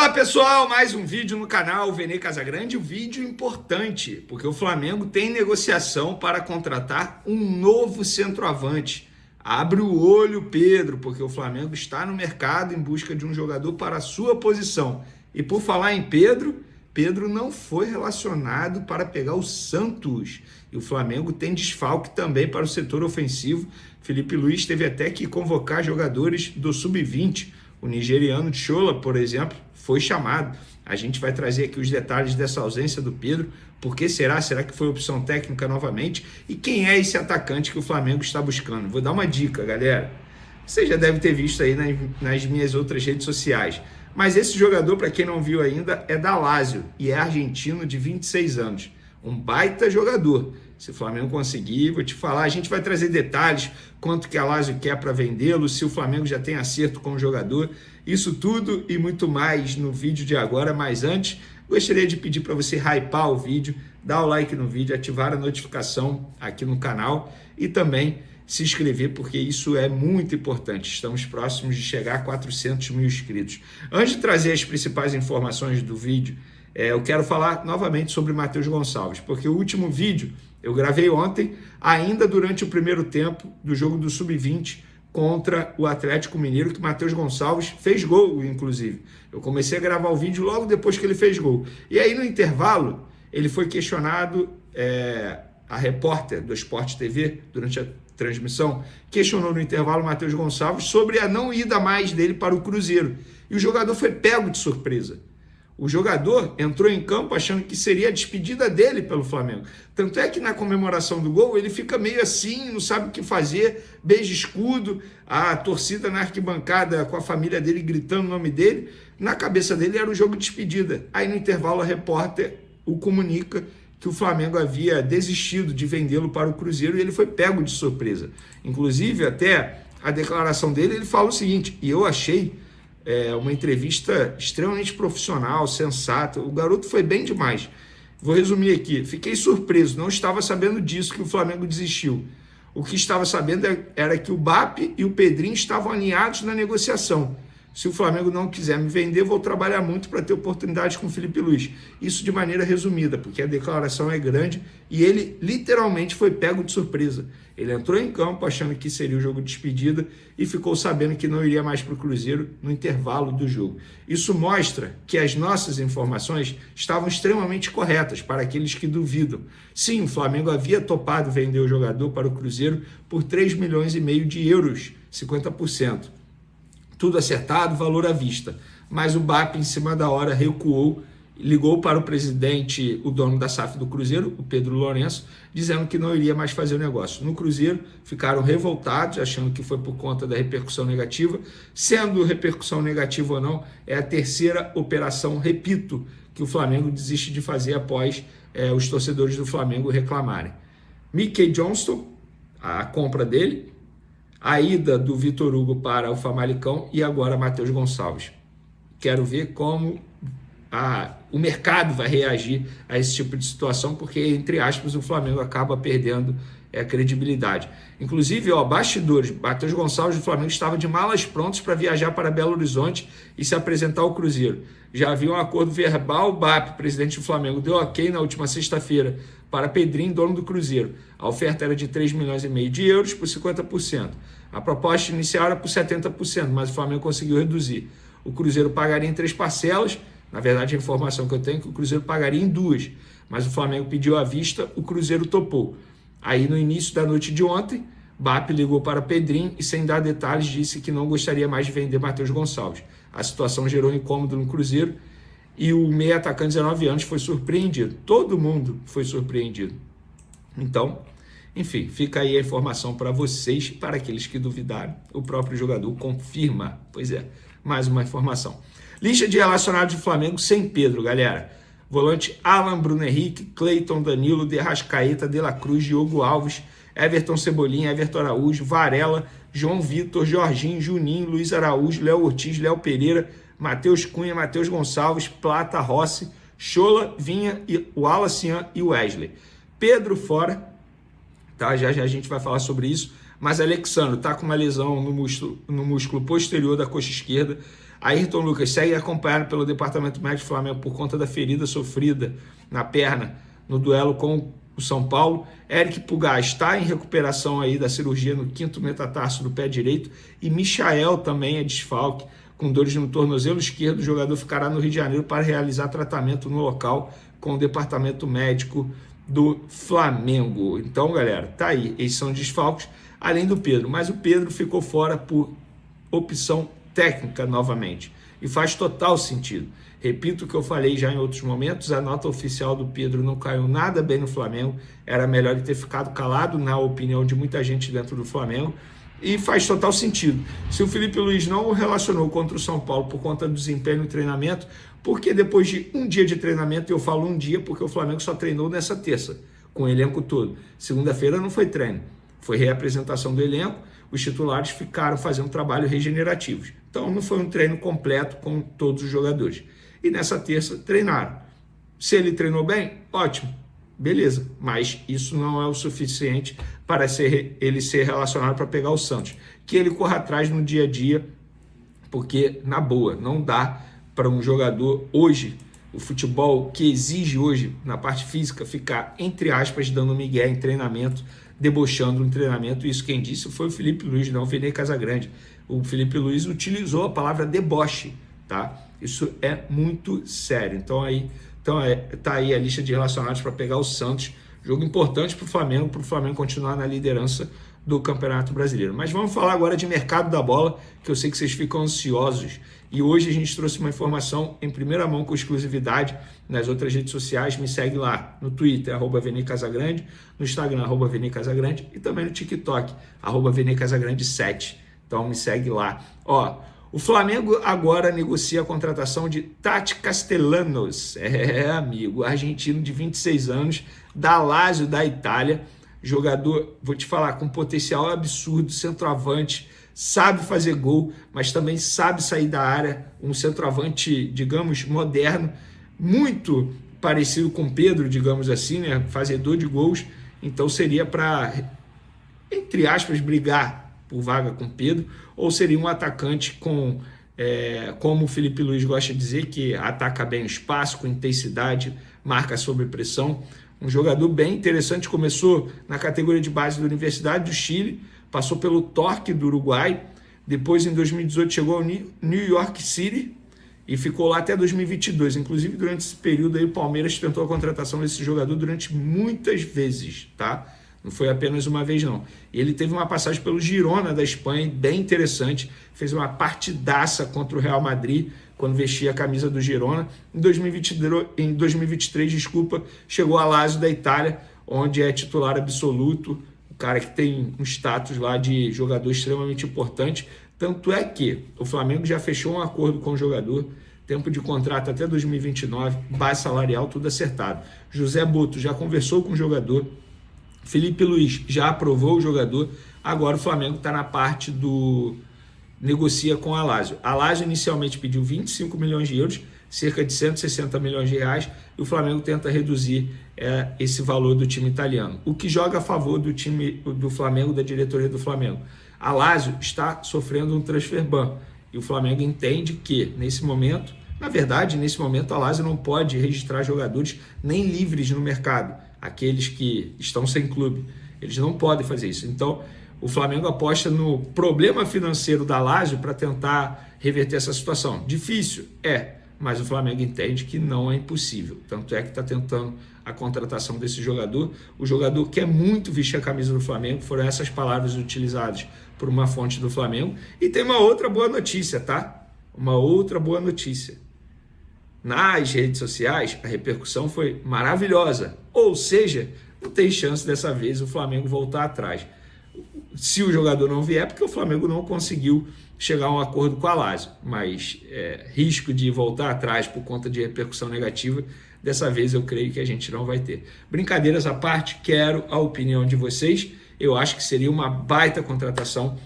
Olá pessoal, mais um vídeo no canal Vene Casagrande, um vídeo importante, porque o Flamengo tem negociação para contratar um novo centroavante. Abre o olho, Pedro, porque o Flamengo está no mercado em busca de um jogador para a sua posição. E por falar em Pedro, Pedro não foi relacionado para pegar o Santos. E o Flamengo tem desfalque também para o setor ofensivo. Felipe Luiz teve até que convocar jogadores do Sub-20. O nigeriano Shola, por exemplo, foi chamado. A gente vai trazer aqui os detalhes dessa ausência do Pedro. Por que será? Será que foi opção técnica novamente? E quem é esse atacante que o Flamengo está buscando? Vou dar uma dica, galera. Você já deve ter visto aí nas minhas outras redes sociais. Mas esse jogador, para quem não viu ainda, é da Lazio e é argentino de 26 anos. Um baita jogador. Se o Flamengo conseguir, vou te falar, a gente vai trazer detalhes, quanto que a Lazio quer para vendê-lo, se o Flamengo já tem acerto com o jogador, isso tudo e muito mais no vídeo de agora. Mas antes, gostaria de pedir para você hypar o vídeo, dar o like no vídeo, ativar a notificação aqui no canal e também se inscrever, porque isso é muito importante. Estamos próximos de chegar a 400 mil inscritos. Antes de trazer as principais informações do vídeo, eu quero falar novamente sobre Matheus Gonçalves, porque o último vídeo eu gravei ontem, ainda durante o primeiro tempo do jogo do Sub-20 contra o Atlético Mineiro, que Matheus Gonçalves fez gol, inclusive. Eu comecei a gravar o vídeo logo depois que ele fez gol. E aí, no intervalo, ele foi questionado, a repórter do Sport TV, durante a transmissão, questionou no intervalo o Matheus Gonçalves sobre a não ida mais dele para o Cruzeiro. E o jogador foi pego de surpresa. O jogador entrou em campo achando que seria a despedida dele pelo Flamengo. Tanto é que na comemoração do gol ele fica meio assim, não sabe o que fazer, beija escudo, a torcida na arquibancada com a família dele gritando o nome dele. Na cabeça dele era o jogo de despedida. Aí no intervalo a repórter o comunica que o Flamengo havia desistido de vendê-lo para o Cruzeiro e ele foi pego de surpresa. Inclusive, até a declaração dele, ele fala o seguinte, e eu achei uma entrevista extremamente profissional, sensata. O garoto foi bem demais. Vou resumir aqui. Fiquei surpreso, não estava sabendo disso, que o Flamengo desistiu. O que estava sabendo era que o BAP e o Pedrinho estavam alinhados na negociação. Se o Flamengo não quiser me vender, vou trabalhar muito para ter oportunidade com o Felipe Luiz. Isso de maneira resumida, porque a declaração é grande e ele literalmente foi pego de surpresa. Ele entrou em campo achando que seria o jogo de despedida e ficou sabendo que não iria mais para o Cruzeiro no intervalo do jogo. Isso mostra que as nossas informações estavam extremamente corretas para aqueles que duvidam. Sim, o Flamengo havia topado vender o jogador para o Cruzeiro por 3,5 milhões de euros, 50%. Tudo acertado, valor à vista. Mas o BAP, em cima da hora, recuou, ligou para o presidente, o dono da SAF do Cruzeiro, o Pedro Lourenço, dizendo que não iria mais fazer o negócio. No Cruzeiro, ficaram revoltados, achando que foi por conta da repercussão negativa. Sendo repercussão negativa ou não, é a terceira operação, repito, que o Flamengo desiste de fazer após os torcedores do Flamengo reclamarem. Mickey Johnston, a compra dele, a ida do Vitor Hugo para o Famalicão e agora Matheus Gonçalves. Quero ver como o mercado vai reagir a esse tipo de situação, porque, entre aspas, o Flamengo acaba perdendo credibilidade. Inclusive, bastidores, Matheus Gonçalves do Flamengo estava de malas prontas para viajar para Belo Horizonte e se apresentar ao Cruzeiro. Já havia um acordo verbal, o BAP, presidente do Flamengo, deu ok na última sexta-feira para Pedrinho, dono do Cruzeiro. A oferta era de 3,5 milhões de euros por 50%. A proposta inicial era por 70%, mas o Flamengo conseguiu reduzir. O Cruzeiro pagaria em 3 parcelas, na verdade a informação que eu tenho é que o Cruzeiro pagaria em 2, mas o Flamengo pediu à vista, o Cruzeiro topou. Aí no início da noite de ontem, BAP ligou para Pedrinho e, sem dar detalhes, disse que não gostaria mais de vender Matheus Gonçalves. A situação gerou incômodo no Cruzeiro e o meio atacante de 19 anos foi surpreendido. Todo mundo foi surpreendido. Então, enfim, fica aí a informação para vocês, para aqueles que duvidaram. O próprio jogador confirma. Pois é, mais uma informação. Lista de relacionados do Flamengo sem Pedro, galera. Volante Alan, Bruno Henrique, Cleiton, Danilo, De Arrascaeta, De La Cruz, Diogo Alves, Everton Cebolinha, Everton Araújo, Varela, João Vitor, Jorginho, Juninho, Luiz Araújo, Léo Ortiz, Léo Pereira, Matheus Cunha, Matheus Gonçalves, Plata, Rossi, Shola, Vinha, o Wallace e o Wesley. Pedro fora, tá? Já a gente vai falar sobre isso, mas Alexandre está com uma lesão no músculo posterior da coxa esquerda. Ayrton Lucas segue acompanhado pelo departamento médico do Flamengo por conta da ferida sofrida na perna no duelo com o São Paulo. Eric Pulgar está em recuperação aí da cirurgia no 5º metatarso do pé direito. E Michael também é desfalque, com dores no tornozelo esquerdo. O jogador ficará no Rio de Janeiro para realizar tratamento no local com o departamento médico do Flamengo. Então, galera, tá aí. Esses são desfalques, além do Pedro. Mas o Pedro ficou fora por opção técnica novamente. E faz total sentido. Repito o que eu falei já em outros momentos, a nota oficial do Pedro não caiu nada bem no Flamengo, era melhor ele ter ficado calado, na opinião de muita gente dentro do Flamengo, e faz total sentido. Se o Felipe Luiz não o relacionou contra o São Paulo por conta do desempenho no treinamento, porque depois de um dia de treinamento, eu falo um dia porque o Flamengo só treinou nessa terça, com o elenco todo. Segunda-feira não foi treino, foi reapresentação do elenco, os titulares ficaram fazendo trabalho regenerativos. Então não foi um treino completo com todos os jogadores. E nessa terça treinaram. Se ele treinou bem, ótimo, beleza. Mas isso não é o suficiente para ele ser relacionado para pegar o Santos. Que ele corra atrás no dia a dia, porque, na boa, não dá para um jogador hoje, o futebol que exige hoje, na parte física, ficar, entre aspas, dando migué em treinamento, debochando no treinamento. Isso quem disse foi o Felipe Luiz, não o Vene Casagrande. O Felipe Luiz utilizou a palavra deboche, tá? Isso é muito sério. Então tá aí a lista de relacionados para pegar o Santos. Jogo importante para o Flamengo continuar na liderança do Campeonato Brasileiro. Mas vamos falar agora de mercado da bola, que eu sei que vocês ficam ansiosos. E hoje a gente trouxe uma informação em primeira mão com exclusividade nas outras redes sociais. Me segue lá no Twitter, @VeneCasagrande, no Instagram, @VeneCasagrande e também no TikTok, @VeneCasagrande7. Então me segue lá. Ó, o Flamengo agora negocia a contratação de Tati Castellanos, amigo, argentino de 26 anos, da Lazio da Itália, jogador, vou te falar, com potencial absurdo, centroavante, sabe fazer gol, mas também sabe sair da área, um centroavante, digamos, moderno, muito parecido com Pedro, digamos assim, né, fazedor de gols, então seria para, entre aspas, brigar por vaga com Pedro, ou seria um atacante com, como o Felipe Luiz gosta de dizer, que ataca bem o espaço, com intensidade, marca sob pressão. Um jogador bem interessante, começou na categoria de base da Universidade do Chile, passou pelo Torque do Uruguai, depois em 2018 chegou ao New York City e ficou lá até 2022. Inclusive, durante esse período aí, o Palmeiras tentou a contratação desse jogador durante muitas vezes, tá? Não foi apenas uma vez, não. E ele teve uma passagem pelo Girona da Espanha, bem interessante. Fez uma partidaça contra o Real Madrid, quando vestia a camisa do Girona. Em 2023, chegou a Lazio da Itália, onde é titular absoluto. O cara que tem um status lá de jogador extremamente importante. Tanto é que o Flamengo já fechou um acordo com o jogador, tempo de contrato até 2029, base salarial, tudo acertado. José Boto já conversou com o jogador, Felipe Luiz já aprovou o jogador, agora o Flamengo está na parte do negocia com a Lazio. A Lazio inicialmente pediu 25 milhões de euros, cerca de 160 milhões de reais, e o Flamengo tenta reduzir esse valor do time italiano, o que joga a favor do time do Flamengo, da diretoria do Flamengo. A Lazio está sofrendo um transfer ban, e o Flamengo entende que, nesse momento, na verdade, nesse momento a Lazio não pode registrar jogadores nem livres no mercado, aqueles que estão sem clube, eles não podem fazer isso. Então, o Flamengo aposta no problema financeiro da Lazio para tentar reverter essa situação. Difícil? Mas o Flamengo entende que não é impossível. Tanto é que está tentando a contratação desse jogador. O jogador quer muito vestir a camisa do Flamengo, foram essas palavras utilizadas por uma fonte do Flamengo. E tem uma outra boa notícia, tá? Uma outra boa notícia. Nas redes sociais, a repercussão foi maravilhosa. Ou seja, não tem chance dessa vez o Flamengo voltar atrás. Se o jogador não vier, porque o Flamengo não conseguiu chegar a um acordo com a Lazio. Mas risco de voltar atrás por conta de repercussão negativa, dessa vez eu creio que a gente não vai ter. Brincadeiras à parte, quero a opinião de vocês. Eu acho que seria uma baita contratação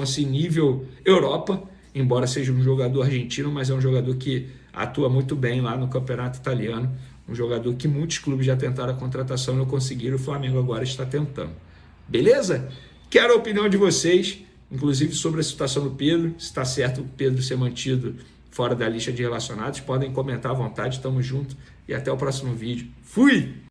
assim nível Europa, embora seja um jogador argentino, mas é um jogador que atua muito bem lá no campeonato italiano, um jogador que muitos clubes já tentaram a contratação e não conseguiram, o Flamengo agora está tentando. Beleza? Quero a opinião de vocês, inclusive sobre a situação do Pedro, se está certo o Pedro ser mantido fora da lista de relacionados. Podem comentar à vontade, tamo junto e até o próximo vídeo. Fui!